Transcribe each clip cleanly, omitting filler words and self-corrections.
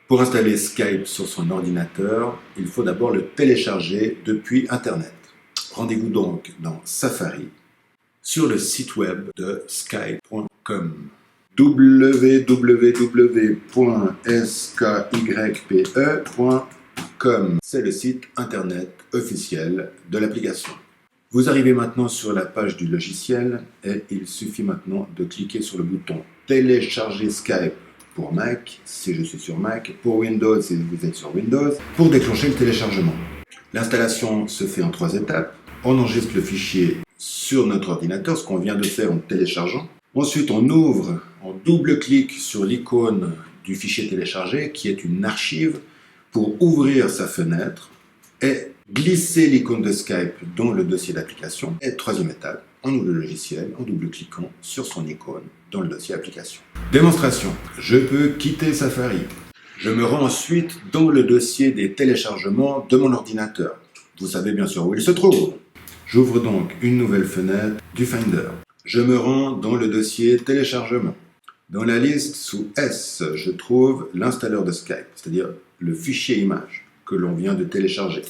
Pour installer Skype sur son ordinateur, il faut d'abord le télécharger depuis Internet. Rendez-vous donc dans Safari, sur le site web de skype.com. www.skype.com. C'est le site internet officiel de l'application. Vous arrivez maintenant sur la page du logiciel et il suffit maintenant de cliquer sur le bouton télécharger Skype pour Mac, si je suis sur Mac, pour Windows si vous êtes sur Windows, pour déclencher le téléchargement. L'installation se fait en 3 étapes. On enregistre le fichier sur notre ordinateur, ce qu'on vient de faire en téléchargeant. Ensuite, on ouvre, on double-clique sur l'icône du fichier téléchargé, qui est une archive, pour ouvrir sa fenêtre et glisser l'icône de Skype dans le dossier d'application. Et troisième étape, on ouvre le logiciel en double-cliquant sur son icône dans le dossier application. Démonstration. Je peux quitter Safari. Je me rends ensuite dans le dossier des téléchargements de mon ordinateur. Vous savez bien sûr où il se trouve. J'ouvre donc une nouvelle fenêtre du Finder. Je me rends dans le dossier téléchargement. Dans la liste sous S, je trouve l'installeur de Skype, c'est-à-dire le fichier image que l'on vient de télécharger.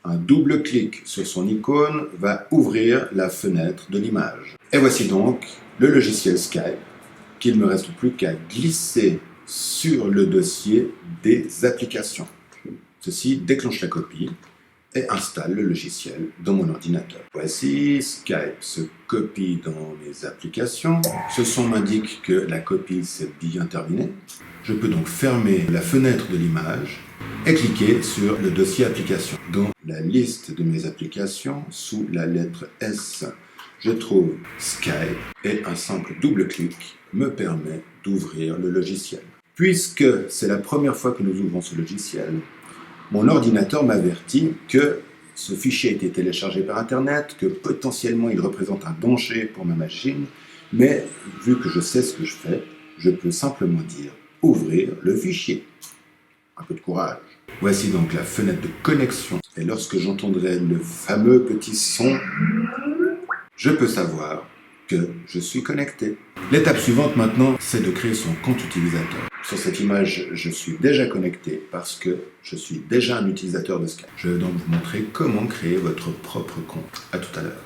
Un double clic sur son icône va ouvrir la fenêtre de l'image. Et voici donc le logiciel Skype qu'il ne me reste plus qu'à glisser sur le dossier des applications. Ceci déclenche la copie et installe le logiciel dans mon ordinateur. Voici, Skype se copie dans mes applications. Ce son m'indique que la copie s'est bien terminée. Je peux donc fermer la fenêtre de l'image et cliquer sur le dossier application. Dans la liste de mes applications, sous la lettre S, je trouve Skype et un simple double-clic me permet d'ouvrir le logiciel. Puisque c'est la première fois que nous ouvrons ce logiciel, mon ordinateur m'avertit que ce fichier a été téléchargé par Internet, que potentiellement il représente un danger pour ma machine, mais vu que je sais ce que je fais, je peux simplement dire « Ouvrir le fichier ». Un peu de courage. Voici donc la fenêtre de connexion. Et lorsque j'entendrai le fameux petit son, je peux savoir que je suis connecté. L'étape suivante maintenant, c'est de créer son compte utilisateur. Sur cette image, je suis déjà connecté parce que je suis déjà un utilisateur de Skype. Je vais donc vous montrer comment créer votre propre compte. À tout à l'heure.